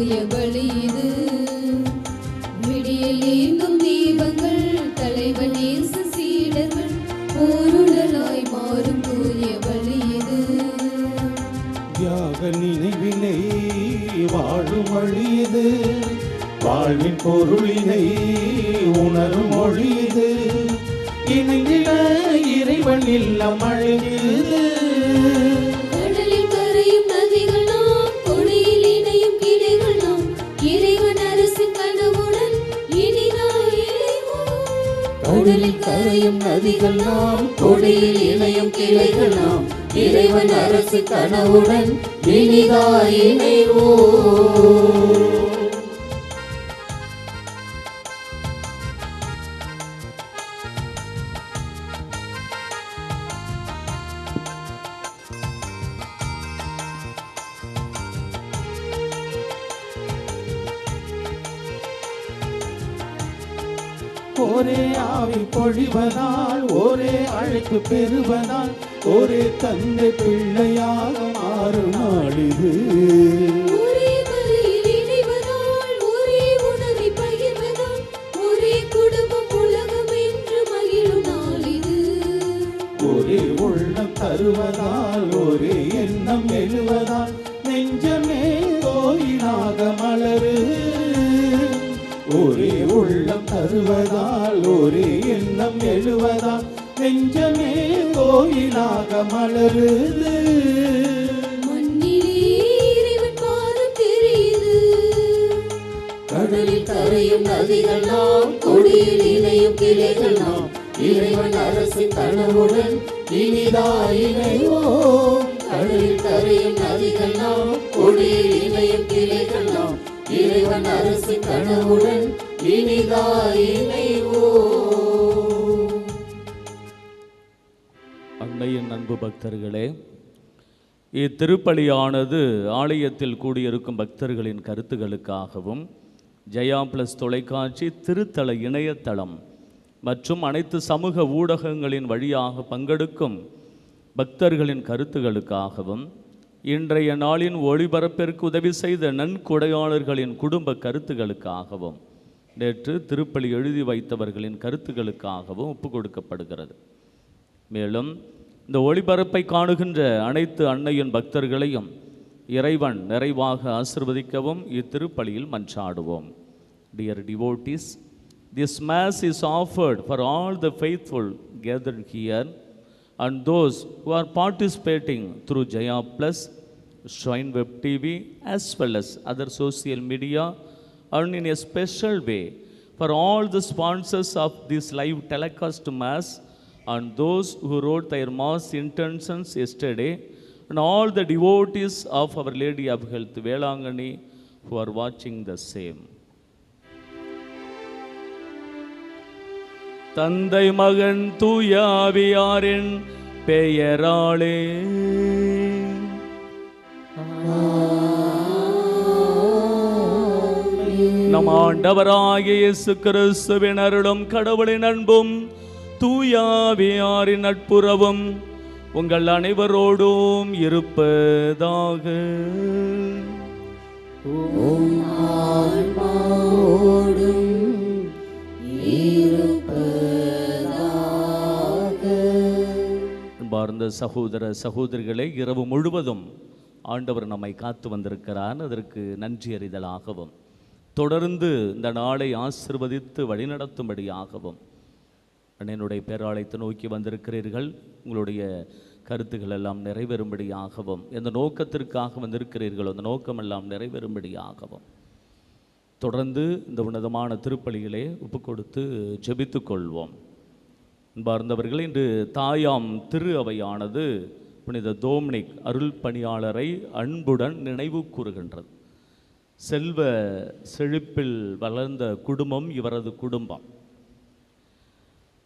தூய பலி இது. விடியல் ஏந்தும் தீபங்கள் தலைவன் இயேசு சீடர்கள் போருடலாய் மாறும் தூய பலி இது. தியாக நினைவினை வாழும் வழி இது. வாழ்வின் பொருளினை உணரும் மொழி இது. இணைந்திட இறைவன் இல்லம் அழகிது. கடலில் கரையும் நதிகள் நாம், கொடியில் இணையும் கிளைகள் நாம். இறைவன் அரசின் கனவுடன் இனிதாய் இணைவோம். கடலில் கரையும் நதிகள் நாம், கொடியில் இணையும் கிளைகள் நாம். இறைவன் அரசு கனவுடன் இனிதாய் இணைவோம். ஒரே ஆவி பொழிவதால், ஒரே அழைப்பு பெறுவதால், ஒரே தந்தை பிள்ளையாக மாறும் நாள் இது. ஒரே பலியில் இணைவதால், ஒரே உணவை பகிர்வதால், ஒரே குடும்பம் உலகம் என்று மகிழும் நாள் இது. ஒரே உள்ளம் தருவதால், ஒரே எண்ணம் எழுவதால், நெஞ்சமே கோயிலாக மலரு. ஒரே உள்ளம் தருவதால், ஒரே எண்ணம் எழுவதால், நெஞ்சமே கோயிலாக மலருது. மண்ணிலே இறைவன் பாதம் தெரியுது. கடலில் கரையும் நதிகள் நாம், கொடியில் இணையும் கிளைகள் நாம். இறைவன் அரசு கனவுடன் இனிதாய் இணைவோம். கடலில் கரையும் நதிகள் நாம், கொடியில் இணையும் கிளைகள் நாம். இறைவன் அரசு கனவுடன் இனிதாய் இணைவோம். அன்னையின் அன்பு பக்தர்களே, இத்திருப்பலியானது ஆலயத்தில் கூடியிருக்கும் பக்தர்களின் கருத்துகளுக்காகவும், ஜெயா பிளஸ் தொலைக்காட்சி திருத்தல இணையதளம் மற்றும் அனைத்து சமூக ஊடகங்களின் வழியாக பங்கெடுக்கும் பக்தர்களின் கருத்துகளுக்காகவும், இன்றைய நாளின் ஒளிபரப்பிற்கு உதவி செய்த நன்கொடையாளர்களின் குடும்ப கருத்துகளுக்காகவும், நேற்று திருப்பலி எழுதி வைத்தவர்களின் கருத்துகளுக்காகவும் ஒப்பு கொடுக்கப்படுகிறது. மேலும் இந்த ஒளிபரப்பை காணுகின்ற அனைத்து அன்னையின் பக்தர்களையும் இறைவன் நிறைவாக ஆசிர்வதிக்கவும் இத்திருப்பலியில் மன்றாடுவோம். Dear devotees, this mass is offered for all the faithful gathered here and those who are participating through Jaya Plus, Shrine Web TV, as well as other social media, and in a special way for all the sponsors of this live telecast mass and those who wrote their mass intentions yesterday, and all the devotees of Our Lady of Health Velangani who are watching the same. தந்தை மகன் தூய ஆவியாரின் பெயராலே நம் ஆண்டவராகிய இயேசு கிறிஸ்துவின் அருளும் கடவுளின் அன்பும் தூய ஆவியாரின் நட்புறவும் உங்கள் அனைவரோடும் இருப்பதாக. அன்பார்ந்த சகோதர சகோதரிகளை, இரவு முழுவதும் ஆண்டவர் நம்மை காத்து வந்திருக்கிறார். அதற்கு நன்றி அறிதலாகவும், தொடர்ந்து இந்த நாளை ஆசிர்வதித்து வழிநடத்தும்படியாகவும் அண்ணனுடைய பேராலயத்தை நோக்கி வந்திருக்கிறீர்கள். உங்களுடைய கருத்துக்கள் எல்லாம் நிறைவேறும்படியாகவும், எந்த நோக்கத்திற்காக வந்திருக்கிறீர்களோ அந்த நோக்கமெல்லாம் நிறைவேறும்படியாகவும் தொடர்ந்து இந்த உன்னதமான திருப்பலியிலே ஒப்பு கொடுத்து ஜெபித்து கொள்வோம். அன்பார்ந்தவர்கள், இன்று தாயாம் திரு அவையானது புனித டோமினிக் அருள் பணியாளரை அன்புடன் நினைவு கூறுகின்றது. செல்வ செழிப்பில் வளர்ந்த குடும்பம் இவரது குடும்பம்.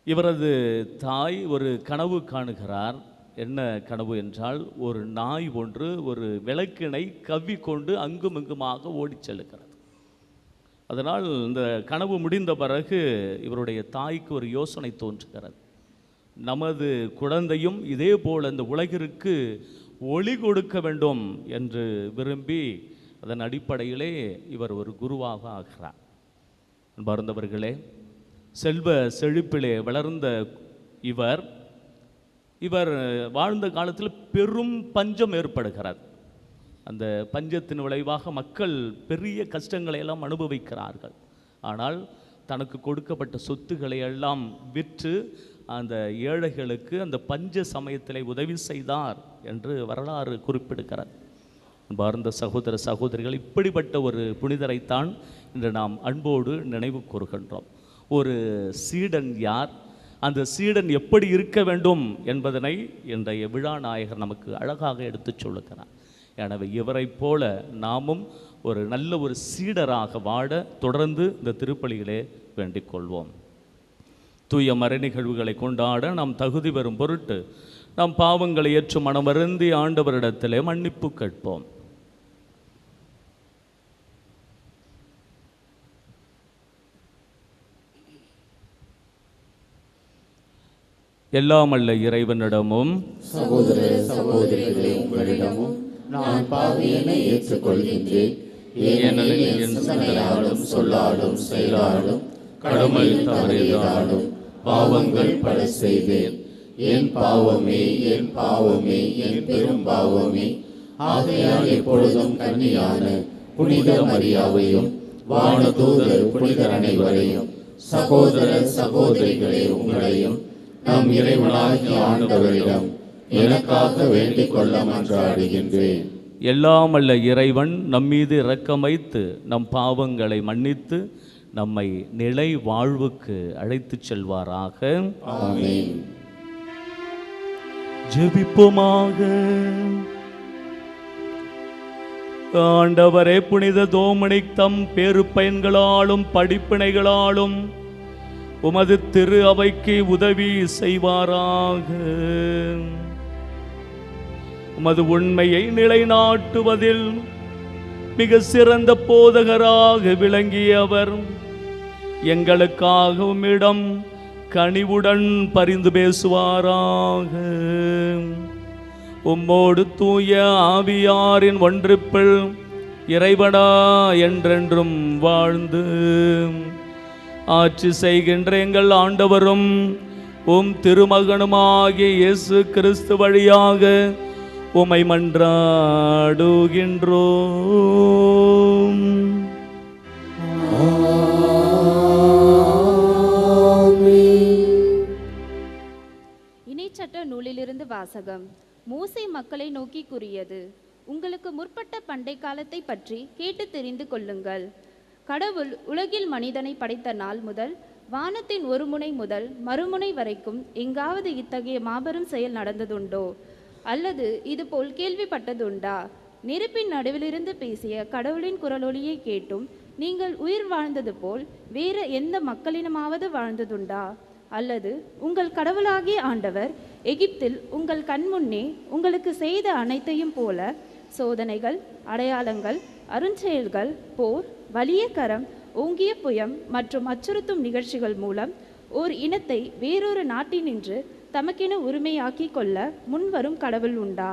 இவரது தாய் ஒரு கனவு காணுகிறார். என்ன கனவு என்றால், ஒரு நாய் ஒன்று ஒரு விளக்கினை கவ்விக்கொண்டு அங்கும் இங்குமாக ஓடிச் செல்லுகிறது. அதனால் இந்த கனவு முடிந்த பிறகு இவருடைய தாய்க்கு ஒரு யோசனை தோன்றுகிறது. நமது குழந்தையும் இதே போல் இந்த உலகிற்கு ஒளி கொடுக்க வேண்டும் என்று விரும்பி அதன் அடிப்படையிலே இவர் ஒரு குருவாக ஆகிறார். அன்பார்ந்தவர்களே, செல்வ செழிப்பிலே வளர்ந்த இவர் வாழ்ந்த காலத்தில் பெரும் பஞ்சம் ஏற்படுகிறது. அந்த பஞ்சத்தின் விளைவாக மக்கள் பெரிய கஷ்டங்களை எல்லாம் அனுபவிக்கிறார்கள். ஆனால் தனக்கு கொடுக்கப்பட்ட சொத்துக்களை எல்லாம் விற்று அந்த ஏழைகளுக்கு அந்த பஞ்ச சமயத்திலே உதவி செய்தார் என்று வரலாறு குறிப்பிடுகிறார். அன்பார்ந்த சகோதர சகோதரிகள், இப்படிப்பட்ட ஒரு புனிதரைத்தான் இன்று நாம் அன்போடு நினைவு கூறுகின்றோம். ஒரு சீடன் யார், அந்த சீடன் எப்படி இருக்க வேண்டும் என்பதனை இன்றைய விழா நாயகர் நமக்கு அழகாக எடுத்துச் சொல்லுகிறார். எனவே இவரை போல நாமும் ஒரு நல்ல ஒரு சீடராக வாழ தொடர்ந்து இந்த திருப்பலியிலே வேண்டிக் கொள்வோம். தூய மறை நிகழ்வுகளை கொண்டாட நாம் தகுதி பெறும் பொருட்டு நாம் பாவங்களை ஏற்று மனமருந்தி ஆண்டவரிடத்திலே மன்னிப்பு கேட்போம். எல்லாமல்ல இறைவனிடமும் சகோதர சகோதரிகளே உங்களிடமும் நான் பாவியனை ஏற்றுக்கொள்கின்றேன். ஏனெனில் என் சிந்தனையாலும் சொல்லாலும் செயலாலும் கடமை தவறியதாலும் பாவங்கள் பல செய்தேன். என் பாவமே, என் பாவமே, என் பெரும் பாவமே. ஆகையால் எப்பொழுதும் கன்னியான புனித மரியாவையும் வானதூதர் புனிதர் அனைவரையும் சகோதர சகோதரிகளே உங்களையும் நம் இறைவனாகிய ஆண்டவரிடம் எனக்காக வேண்டிக் கொள்ள மன்றாடுகின்றேன். எல்லாமல்ல இறைவன் நம்மீது இரக்கம் வைத்து நம் பாவங்களை மன்னித்து நம்மை நிலை வாழ்வுக்கு அழைத்துச் செல்வாராக. ஆமென். ஜெபிப்போமாக. ஆண்டவரே, புனித தோமனிக் தம் பேரு பயன்களாலும் படிப்பினைகளாலும் உமது திரு அவைக்கு உதவி செய்வாராக. உமது உண்மையை நிலைநாட்டுவதில் மிக சிறந்த போதகராக விளங்கியவர் எங்களுக்காக உம்மிடம் கனிவுடன் பரிந்து பேசுவாராக. உம்மோடு தூய ஆவியாரின் ஒன்றிப்பில் இறைவனா என்றென்றும் வாழ்ந்து ஆட்சி செய்கின்ற எங்கள் ஆண்டவரும் உம் திருமகனுமாகிய இயேசு கிறிஸ்து வழியாக உம்மை மன்றாடுகின்றோம். இணைச்சட்ட நூலிலிருந்து வாசகம். மோசே மக்களை நோக்கி கூறியது, உங்களுக்கு முற்பட்ட பண்டை காலத்தை பற்றி கேட்டு தெரிந்து கொள்ளுங்கள். கடவுள் உலகில் மனிதனை படைத்த நாள் முதல் வானத்தின் ஒரு முனை முதல் மறுமுனை வரைக்கும் எங்காவது இத்தகைய மாபெரும் செயல் நடந்ததுண்டோ? அல்லது இதுபோல் கேள்விப்பட்டதுண்டா? நெருப்பின் நடுவிலிருந்து பேசிய கடவுளின் குரலொலியை கேட்டும் நீங்கள் உயிர் வாழ்ந்தது போல் வேற எந்த மக்களினமாவது வாழ்ந்ததுண்டா? அல்லது உங்கள் கடவுளாகிய ஆண்டவர் எகிப்தில் உங்கள் கண்முன்னே உங்களுக்கு செய்த அனைத்தையும் போல சோதனைகள், அடையாளங்கள், அருஞ்செயல்கள், போர், வலிய கரம், ஓங்கிய புயம் மற்றும் அச்சுறுத்தும் நிகழ்ச்சிகள் மூலம் ஓர் இனத்தை வேறொரு நாட்டினின்று தமக்கென உரிமையாக்கி கொள்ள முன்வரும் கடவுள் உண்டா?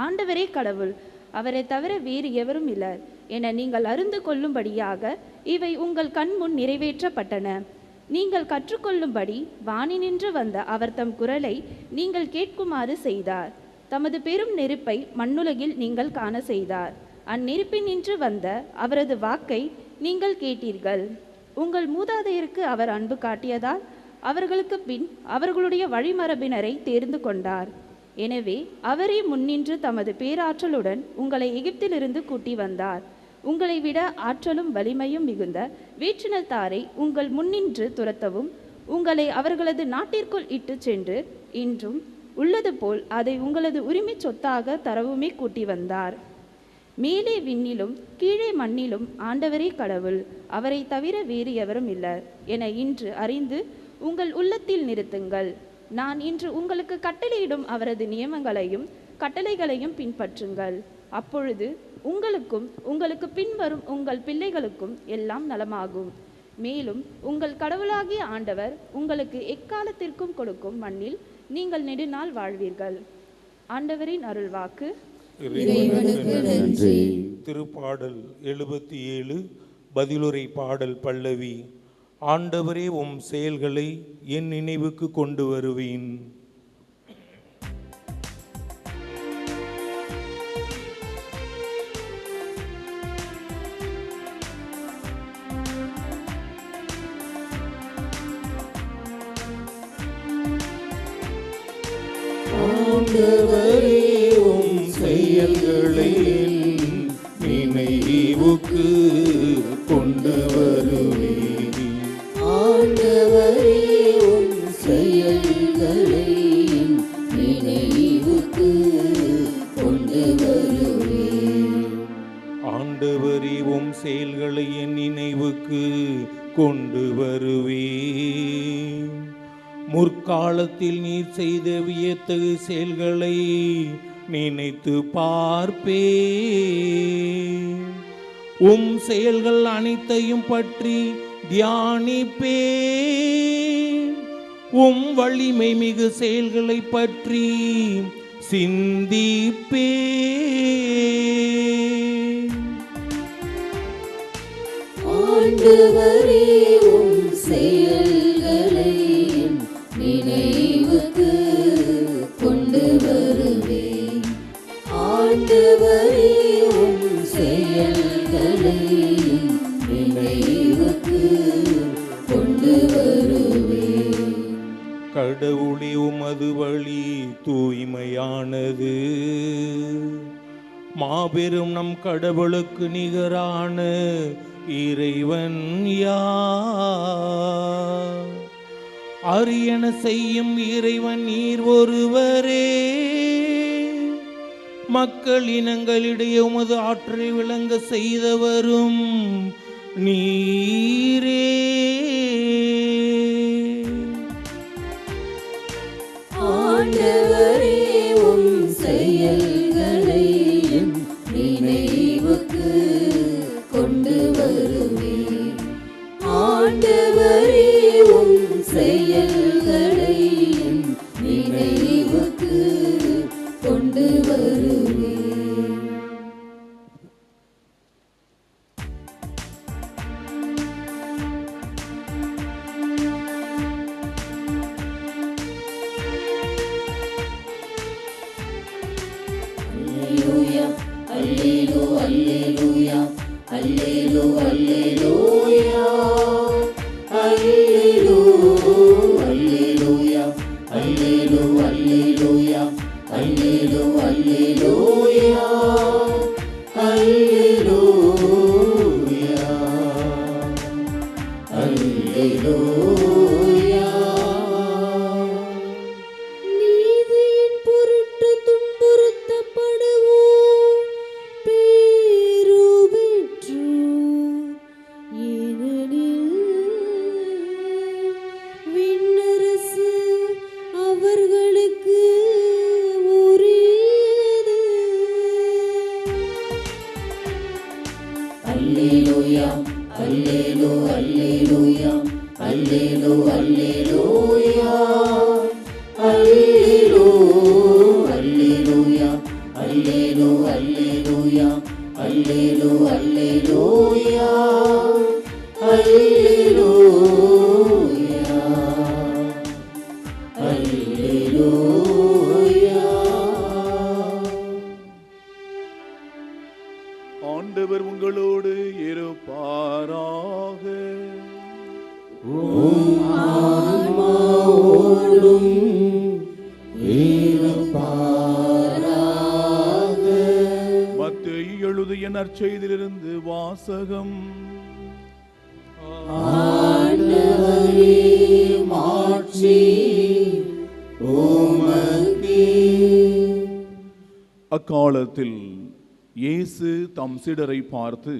ஆண்டவரே கடவுள், அவரை தவிர வேறு எவரும் இல்லர் என நீங்கள் அறிந்து கொள்ளும்படியாக இவை உங்கள் கண்முன் நிறைவேற்றப்பட்டன. நீங்கள் கற்றுக்கொள்ளும்படி வானினின்று வந்த அவர் தம் குரலை நீங்கள் கேட்குமாறு செய்தார். தமது பெரும் நெருப்பை மண்ணுலகில் நீங்கள் காண செய்தார். அந்நெருப்பினின்று வந்த அவரது வாக்கை நீங்கள் கேட்டீர்கள். உங்கள் மூதாதையருக்கு அவர் அன்பு காட்டியதால் அவர்களுக்கு பின் அவர்களுடைய வழிமரபினரை தேர்ந்து கொண்டார். எனவே அவரே முன்னின்று தமது பேராற்றலுடன் உங்களை எகிப்திலிருந்து கூட்டி வந்தார். உங்களை விட ஆற்றலும் வலிமையும் மிகுந்த வேற்றினத்தாரை உங்கள் முன்னின்று துரத்தவும் உங்களை அவர்களது நாட்டிற்குள் இட்டு சென்று இன்றும் உள்ளது போல் அதை உங்களது உரிமை சொத்தாக தரவுமே கூட்டி வந்தார். மேலே விண்ணிலும் கீழே மண்ணிலும் ஆண்டவரே கடவுள், அவரை தவிர வேறு எவரும் இல்லர் என இன்று அறிந்து உங்கள் உள்ளத்தில் நிறுத்துங்கள். நான் இன்று உங்களுக்கு கட்டளையிடும் அவரது நியமங்களையும் கட்டளைகளையும் பின்பற்றுங்கள். அப்பொழுது உங்களுக்கும் உங்களுக்கு பின்வரும் உங்கள் பிள்ளைகளுக்கும் எல்லாம் நலமாகும். மேலும் உங்கள் கடவுளாகிய ஆண்டவர் உங்களுக்கு எக்காலத்திற்கும் கொடுக்கும் மண்ணில் நீங்கள் நெடுநாள் வாழ்வீர்கள். ஆண்டவரின் அருள்வாக்கு. இறைவனுக்கு நன்றி. திருப்பாடல் 77 பதிலுரை பாடல் பல்லவி. ஆண்டவரே உம் செயல்களை என் நினைவுக்கு கொண்டு வருவேன். ஆண்டவரே உம் செயல்களை நினைவுக்கு கொண்டு வருவேன். ஆண்டவரே உம் செயல்களை நினைவுக்கு கொண்டு வருவேன். ஆண்டவரே உம் செயல்களை என் நினைவுக்கு கொண்டு வருவேன். முற்காலத்தில் நீர் செய்த வியத்தகு செயல்களை நினைத்து பார்ப்பேன். உம் செயல்கள் அனைத்தையும் பற்றி தியானிப்பேன். உம் வலிமை மிகு செயல்களை பற்றி சிந்திப்பேன். ஆண்டவரே உம் செயல்களை நினைவுக்கு கொண்டு வருவேன். ஆண்டவரே உம் செயல்களை நினைவுக்கு கொண்டு வருவேன். கடவுளே உமது வழி தூய்மையானது. மாபெரும் நம் கடவுளுக்கு நிகரான இறைவன் யார்? அரியன செய்யும் இறைவன் நீர் ஒருவரே. மக்கள் இனங்களிடையே உமது ஆற்றலை விளங்க செய்தவரும் நீரே. ஆண்டவரே உம் செயல்களை நினைவுக்கு கொண்டு வருவேன். ஆண்டவரே உம் செயல்களை நினைவுக்கு கொண்டு வருவேன். அல்லேலூயா அல்லேலூயா அல்லேலூயா அல்லேலூயா அல்லேலூயா அல்லேலூயா அல்லேலூயா. நீதியின் பொருட்டு துன்புறுத்தப்படுவோம் பேறு பெற்றோர். ஏனெனில் விண்ணரசு அவர்களுக்கு உரியது. அல்லேலூயா அல்லேலூயா அல்லேலூயா அல்லேலூயா அல்லேலூயா அல்லேலூயா அல்லேலூயா அல்லேலூயா. ஆண்டவர் உங்களோடு இருப்பாராக. ஆன்மாவோடும் இருப்பாராக. மத்தேயு எழுதிய நற்செய்தியிலிருந்து வாசகம். ஆண்டவரே மாட்சி உமக்கே. அக்காலத்தில் இயேசு தம் சீடரை பார்த்து,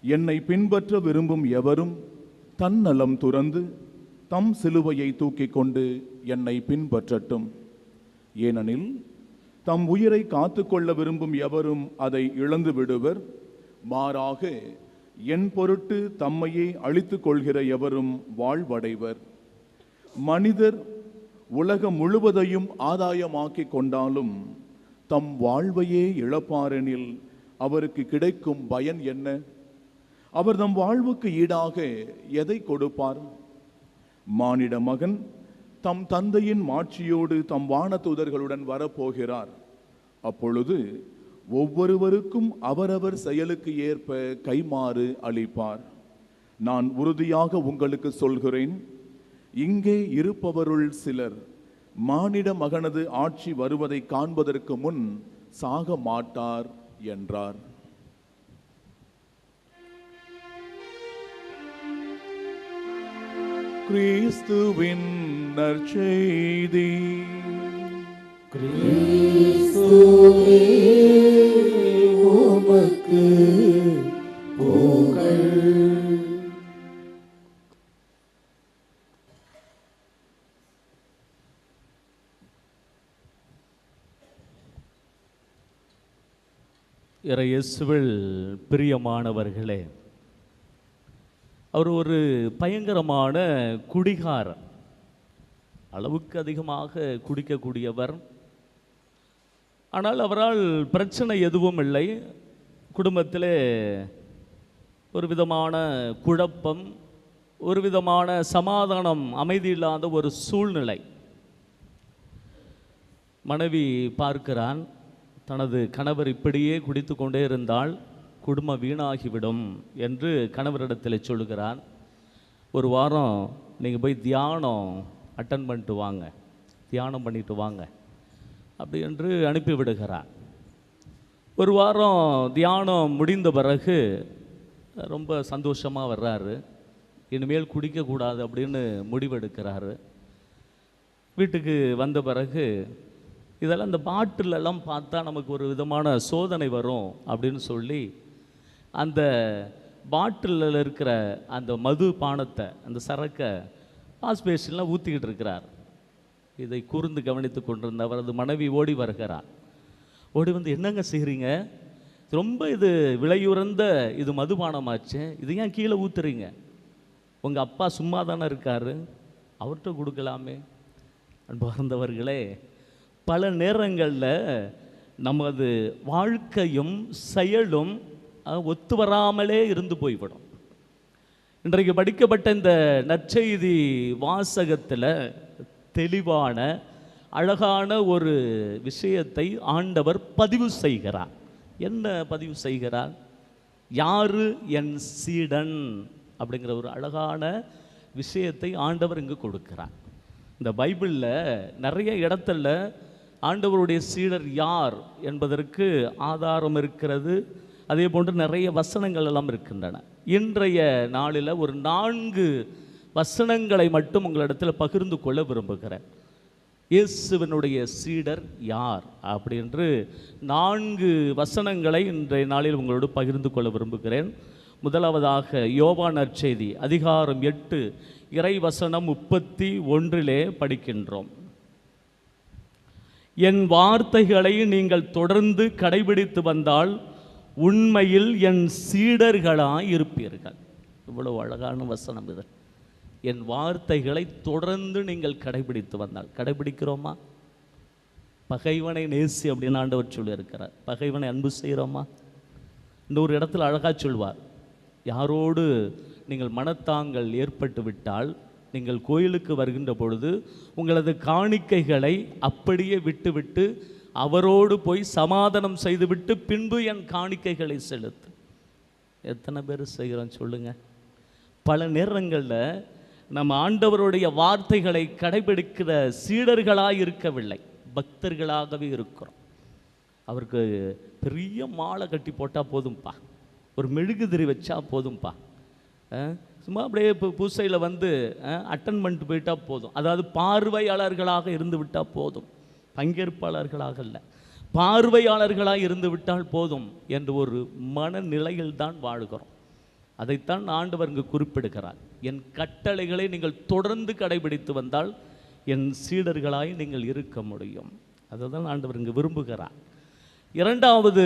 என்னை பின்பற்ற விரும்பும் எவரும் தன்னலம் துறந்து தம் சிலுவையை தூக்கிக் கொண்டு என்னை பின்பற்றட்டும். ஏனெனில் தம் உயிரை காத்துக்கொள்ள விரும்பும் எவரும் அதை இழந்து விடுவர். மாறாக என் பொருட்டு தம்மையே அழித்துக் கொள்கிற எவரும் வாழ்வடைவர். மனிதர் உலகம் முழுவதையும் ஆதாயமாக்கிக் கொண்டாலும் தம் வாழ்வையே இழப்பாரெனில் அவருக்கு கிடைக்கும் பயன் என்ன? அவர் தம் வாழ்வுக்கு ஈடாக எதை கொடுப்பார்? மானிட மகன் தம் தந்தையின் மாட்சியோடு தம் வானதூதர்களுடன் வரப்போகிறார். அப்பொழுது ஒவ்வொருவருக்கும் அவரவர் செயலுக்கு ஏற்ப கைமாறு அளிப்பார். நான் உறுதியாக உங்களுக்கு சொல்கிறேன், இங்கே இருப்பவருள் சிலர் மானிட மகனது ஆட்சி வருவதை காண்பதற்கு முன் சாக மாட்டார் என்றார். கிறிஸ்துவின் நற்செய்தி. கிறிஸ்துவே உமக்கு புகழ். இயேசுவில் பிரியமானவர்களே, அவர் ஒரு பயங்கரமான குடிகாரர். அளவுக்கு அதிகமாக குடிக்கக்கூடியவர். ஆனால் அவரால் பிரச்சனை எதுவும் இல்லை. குடும்பத்திலே ஒரு விதமான குழப்பம், ஒரு விதமான சமாதானம், அமைதி இல்லாத ஒரு சூழ்நிலை. மனைவி பார்க்கிறான், தனது கணவர் இப்படியே குடித்து கொண்டே இருந்தால் குடும்பம் வீணாகிவிடும் என்று கணவரிடத்தில் சொல்லுகிறான். ஒரு வாரம் நீங்கள் போய் தியானம் அட்டன் பண்ணிட்டு வாங்க, தியானம் பண்ணிட்டு வாங்க அப்படி என்று அனுப்பிவிடுகிறான். ஒரு வாரம் தியானம் முடிந்த பிறகு ரொம்ப சந்தோஷமாக வர்றாரு. இனிமேல் குடிக்கக்கூடாது அப்படின்னு முடிவெடுக்கிறாரு. வீட்டுக்கு வந்த பிறகு இதெல்லாம் இந்த பாட்டிலெல்லாம் பார்த்தா நமக்கு ஒரு விதமான சோதனை வரும் அப்படின்னு சொல்லி அந்த பாட்டிலில் இருக்கிற அந்த மது பானத்தை, அந்த சரக்கை வாஷ் பேஷனில் ஊற்றிக்கிட்டு இருக்கிறார். இதை கூர்ந்து கவனித்து கொண்டிருந்த அவரது மனைவி ஓடி வருகிறார். ஓடி வந்து, என்னங்க செய்கிறீங்க? ரொம்ப இது விலையுறந்த இது மதுபானமாச்சு, இது ஏன் கீழே ஊற்றுறீங்க? உங்கள் அப்பா சும்மா தானே இருக்கார், அவர்கிட்ட கொடுக்கலாமே. அன்பார்ந்தவர்களே, பல நேரங்களில் நமது வாழ்க்கையும் செயலும் ஒத்து வராமலே இருந்து போய்விடும். இன்றைக்கு படிக்கப்பட்ட இந்த நற்செய்தி வாசகத்தில் தெளிவான அழகான ஒரு விஷயத்தை ஆண்டவர் பதிவு செய்கிறார். என்ன பதிவு செய்கிறார்? யாரு என் சீடன் அப்படிங்கிற ஒரு அழகான விஷயத்தை ஆண்டவர் இங்கு கொடுக்கிறார். இந்த பைபிளில் நிறைய இடத்துல ஆண்டவருடைய சீடர் யார் என்பதற்கு ஆதாரம் இருக்கிறது. அதே போன்று நிறைய வசனங்கள் எல்லாம் இருக்கின்றன. இன்றைய நாளில் ஒரு 4 வசனங்களை மட்டும் உங்களிடத்தில் பகிர்ந்து கொள்ள விரும்புகிறேன். இயேசுவினுடைய சீடர் யார் அப்படின்று 4 வசனங்களை இன்றைய நாளில் உங்களோடு பகிர்ந்து கொள்ள விரும்புகிறேன். முதலாவதாக யோவான் நற்செய்தி அதிகாரம் 8 இறை வசனம் 31 படிக்கின்றோம். என் வார்த்தைகளை நீங்கள் தொடர்ந்து கடைபிடித்து வந்தால் உண்மையில் என் சீடர்களாய் இருப்பீர்கள். இவ்வளவு அழகான வசனம் இது. என் வார்த்தைகளை தொடர்ந்து நீங்கள் கடைபிடித்து வந்தால். கடைபிடிக்கிறோமா? பகைவனை நேசி அப்படின்னு ஆண்டவர் சொல்லியிருக்கிறார். பகைவனை அன்பு செய்கிறோமா? இன்னொரு இடத்துல அழகாக சொல்வார், யாரோடு நீங்கள் மனத்தாங்கள் ஏற்பட்டு விட்டால் நீங்கள் கோயிலுக்கு வருகின்ற பொழுது உங்களது காணிக்கைகளை அப்படியே விட்டுவிட்டு அவரோடு போய் சமாதானம் செய்துவிட்டு பின்பு என் காணிக்கைகளை செலுத்து. எத்தனை பேர் செய்கிறோம் சொல்லுங்க? பல நேரங்களில் நம்ம ஆண்டவருடைய வார்த்தைகளை கடைபிடிக்கிற சீடர்களாக இருக்கவில்லை, பக்தர்களாகவே இருக்கிறோம். அவருக்கு பெரிய மாலை கட்டி போட்டால் போதும்பா, ஒரு மெழுகுதிரி வச்சா போதும்பா, சும்மா அப்படியே இப்போ பூசையில் வந்து அட்டன் பண்ணிட்டு போயிட்டால் போதும். அதாவது பார்வையாளர்களாக இருந்து விட்டால் போதும், பங்கேற்பாளர்களாக இல்லை, பார்வையாளர்களாக இருந்து விட்டால் போதும் என்று ஒரு மனநிலையில் தான் வாழ்கிறோம். அதைத்தான் ஆண்டவர் இங்கு குறிப்பிடுகிறார். என் கட்டளைகளை நீங்கள் தொடர்ந்து கடைபிடித்து வந்தால் என் சீடர்களாய் நீங்கள் இருக்க முடியும். அதை தான் ஆண்டவர் இங்கு விரும்புகிறார். 2வது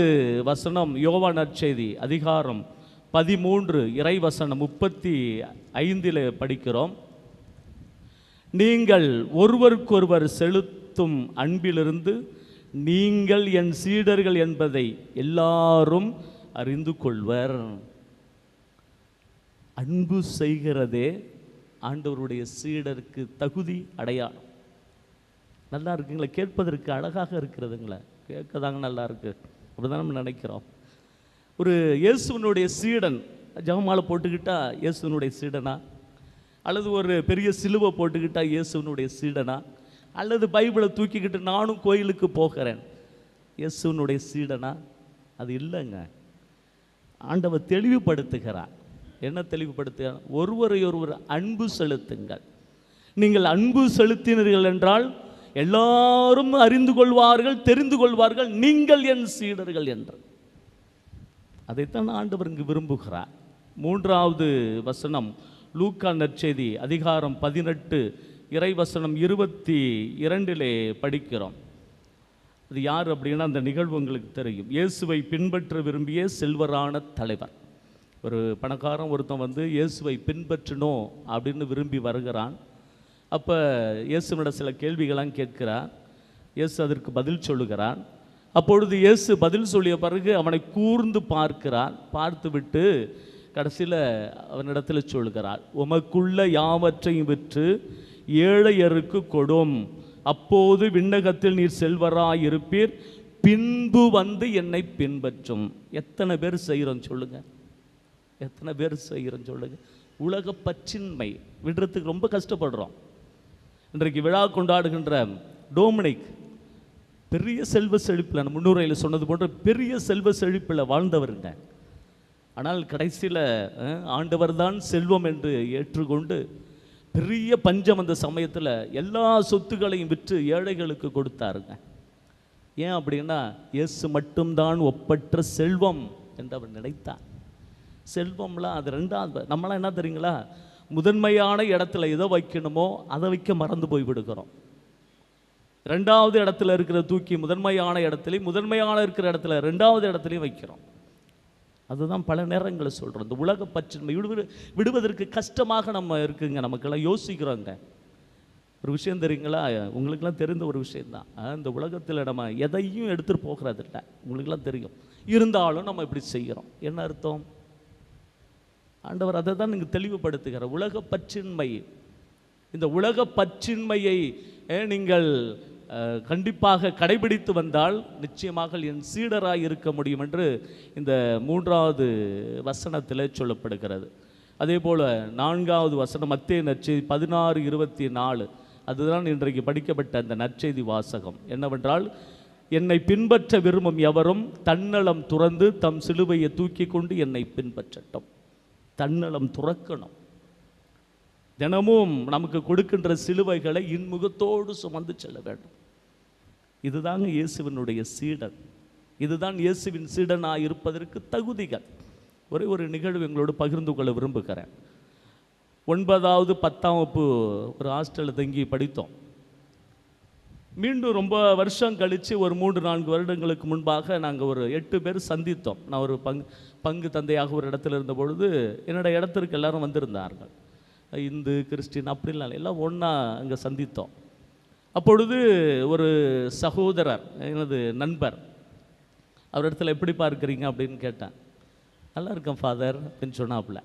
வசனம் யோவான் நற்செய்தி அதிகாரம் 13 இறை வசனம் 35 படிக்கிறோம். நீங்கள் ஒருவருக்கொருவர் செலுத்தும் அன்பிலிருந்து நீங்கள் என் சீடர்கள் என்பதை எல்லாரும் அறிந்து கொள்வர். அன்பு செய்கிறதே ஆண்டவருடைய சீடருக்கு தகுதி அடையாளம். நல்லா இருக்குங்களா? கேட்பதற்கு அழகாக இருக்கிறதுங்களா? கேட்கதாங்க நல்லா இருக்கு. அப்படிதான் நம்ம நினைக்கிறோம். ஒரு இயேசுவனுடைய சீடன் ஜெபமாலை போட்டுக்கிட்டா இயேசுவனுடைய சீடனா? அல்லது ஒரு பெரிய சிலுவை போட்டுக்கிட்டா இயேசுவனுடைய சீடனா? அல்லது பைபிளை தூக்கிக்கிட்டு நானும் கோயிலுக்கு போகிறேன் இயேசுவனுடைய சீடனா? அது இல்லைங்க. ஆண்டவர் தெளிவுபடுத்துகிறார். என்ன தெளிவுபடுத்துகிறார்? ஒருவரை ஒருவர் அன்பு செலுத்துங்கள். நீங்கள் அன்பு செலுத்தினீர்கள் என்றால் எல்லாரும் அறிந்து கொள்வார்கள், தெரிந்து கொள்வார்கள் நீங்கள் என் சீடர்கள் என்று. அதைத்தான் ஆண்டவர் இங்கு விரும்புகிறார். 3வது வசனம் லூக்கா நற்செய்தி அதிகாரம் 18 இறைவசனம் 22 படிக்கிறோம். அது யார் அப்படின்னா, அந்த நிகழ்வு உங்களுக்கு தெரியும். இயேசுவை பின்பற்ற விரும்பிய செல்வரான தலைவர். ஒரு பணக்காரன் ஒருத்தன் வந்து இயேசுவை பின்பற்றணும் அப்படின்னு விரும்பி வருகிறான். அப்போ இயேசுவிட சில கேள்விகளாம் கேட்கிறார். இயேசு அதற்கு பதில் சொல்லுகிறான். அப்பொழுது இயேசு பதில் சொல்லிய பிறகு அவனை கூர்ந்து பார்க்கிறார். பார்த்து விட்டு கடைசியில் அவனிடத்தில் சொல்லுகிறார், உமக்குள்ள யாவற்றையும் விற்று ஏழையருக்கு கொடும், அப்போது விண்ணகத்தில் நீர் செல்வராயிருப்பீர், பின்பு வந்து என்னை பின்பற்றும். எத்தனை பேர் செய்கிறோம் சொல்லுங்க? எத்தனை பேர் செய்கிறோம் சொல்லுங்க? உலக பற்றின்மை விடுறதுக்கு ரொம்ப கஷ்டப்படுறோம். இன்றைக்கு விழா கொண்டாடுகின்ற டோமினிக் பெரிய செல்வ செழிப்பில், முன்னுரையில் சொன்னது போன்ற பெரிய செல்வ செழிப்பில் வாழ்ந்தவருங்க. ஆனால் கடைசியில் ஆண்டவர் தான் செல்வம் என்று ஏற்றுக்கொண்டு பெரிய பஞ்சம் அந்த சமயத்தில் எல்லா சொத்துக்களையும் விற்று ஏழைகளுக்கு கொடுத்தாருங்க. ஏன் அப்படின்னா, இயேசு மட்டும்தான் ஒப்பற்ற செல்வம் என்று அவர் நினைத்தார். செல்வம்லாம் அது ரெண்டாவது. நம்மளாம் என்ன தெரியுங்களா, முதன்மையான இடத்துல எதை வைக்கணுமோ அதை வைக்க மறந்து போய் விடுகிறோம். ரெண்டாவது இடத்துல இருக்கிற தூக்கி முதன்மையான இடத்துலையும், முதன்மையான இருக்கிற இடத்துல ரெண்டாவது இடத்துலையும் வைக்கிறோம். அதுதான் பல நேரங்களில் சொல்கிறோம். இந்த உலக பற்றின்மை விடுவதற்கு கஷ்டமாக நம்ம இருக்குங்க. நமக்கெல்லாம் யோசிக்கிறோங்க. ஒரு விஷயம் தெரியுங்களா, உங்களுக்கெல்லாம் தெரிந்த ஒரு விஷயந்தான். இந்த உலகத்தில் நம்ம எதையும் எடுத்துகிட்டு போகிறதில்ல, உங்களுக்கெல்லாம் தெரியும். இருந்தாலும் நம்ம இப்படி செய்கிறோம். என்ன அர்த்தம்? ஆண்டவர் அதை தான் நீங்கள் தெளிவுபடுத்துகிறார். உலக பற்றின்மை. இந்த உலக பற்றின்மையை நீங்கள் கண்டிப்பாக கடைபிடித்து வந்தால் நிச்சயமாக என் சீடராக இருக்க முடியும் என்று இந்த 3வது வசனத்தில் சொல்லப்படுகிறது. அதே போல் 4வது வசனம் மத்தேயு நற்செய்தி 16:24. அதுதான் இன்றைக்கு படிக்கப்பட்ட அந்த நற்செய்தி வாசகம். என்னவென்றால், என்னை பின்பற்ற விரும்பும் எவரும் தன்னலம் துறந்து தம் சிலுவையை தூக்கி கொண்டு என்னை பின்பற்றட்டும். தன்னலம் துறக்கணும். தினமும் நமக்கு கொடுக்கின்ற சிலுவைகளை இன்முகத்தோடு சுமந்து செல்ல வேண்டும். இதுதாங்க இயேசுவினுடைய சீடன். இதுதான் இயேசுவின் சீடனாக இருப்பதற்கு தகுதிகள். ஒரே ஒரு நிகழ்வு எங்களோடு பகிர்ந்து கொள்ள விரும்புகிறேன். 9வது 10ஆம் வகுப்பு ஒரு ஹாஸ்டலில் தங்கி படித்தோம். மீண்டும் ரொம்ப வருஷம் கழித்து ஒரு 3-4 வருடங்களுக்கு முன்பாக நாங்கள் ஒரு 8 பேர் சந்தித்தோம். நான் ஒரு பங்கு தந்தையாக ஒரு இடத்துல இருந்த பொழுது என்னோடய இடத்திற்கு எல்லாரும் வந்திருந்தார்கள். இந்து கிறிஸ்டின் அப்படிலாம் எல்லாம் ஒன்றா அங்கே சந்தித்தோம். அப்பொழுது ஒரு சகோதரர், எனது நண்பர், அவர் இடத்துல எப்படி பார்க்குறீங்க அப்படின்னு கேட்டேன். நல்லா இருக்கேன் ஃபாதர் அப்படின்னு சொன்னாப்புல.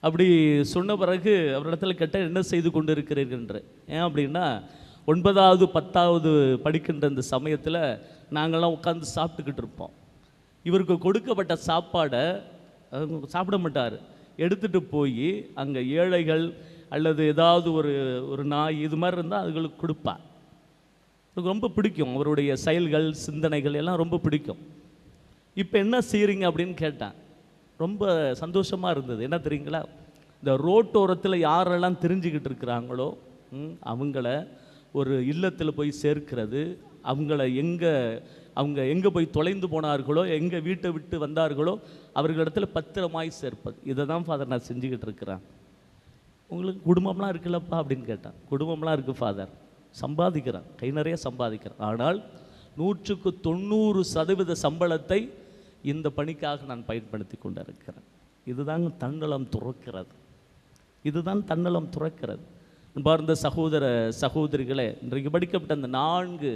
அப்படி சொன்ன பிறகு அவரிடத்துல கேட்டால் என்ன செய்து கொண்டு இருக்கிறீர்கள் என்று. ஏன் அப்படின்னா, 9வது 10வது படிக்கின்ற இந்த சமயத்தில் நாங்கள்லாம் உட்காந்து சாப்பிட்டுக்கிட்டு இருப்போம். இவருக்கு கொடுக்கப்பட்ட சாப்பாடை சாப்பிட மாட்டார், எடுத்துகிட்டு போய் அங்கே ஏழைகள் அல்லது ஏதாவது ஒரு நாய் இது மாதிரி இருந்தால் அதுகளுக்கு கொடுப்பார். எனக்கு ரொம்ப பிடிக்கும், அவருடைய செயல்கள் சிந்தனைகள் எல்லாம் ரொம்ப பிடிக்கும். இப்போ என்ன செய்கிறீங்க அப்படின்னு கேட்டேன். ரொம்ப சந்தோஷமாக இருந்தது. என்ன தெரியுங்களா, இந்த ரோட்டோரத்தில் யாரெல்லாம் தெரிஞ்சுக்கிட்டு இருக்கிறாங்களோ அவங்கள ஒரு இல்லத்தில் போய் சேர்க்கிறது, அவங்க எங்கே போய் தொலைந்து போனார்களோ, எங்கே வீட்டை விட்டு வந்தார்களோ அவர்களிடத்துல பத்திரமாய் சேர்ப்பது. இதை தான் ஃபாதர் நான் செஞ்சுக்கிட்டு இருக்கிறேன். உங்களுக்கு குடும்பம்லாம் இருக்குல்லப்பா அப்படின்னு கேட்டேன். குடும்பம்லாம் இருக்குது ஃபாதர், சம்பாதிக்கிறேன், கை நிறைய சம்பாதிக்கிறேன். ஆனால் 190% சம்பளத்தை இந்த பணிக்காக நான் பயன்படுத்தி கொண்டு இருக்கிறேன். இதுதாங்க தன்னலம் துறக்கிறது. இதுதான் தன்னலம் துறக்கிறது. பார்ந்த சகோதர சகோதரிகளே, இன்றைக்கு படிக்கப்பட்ட அந்த 4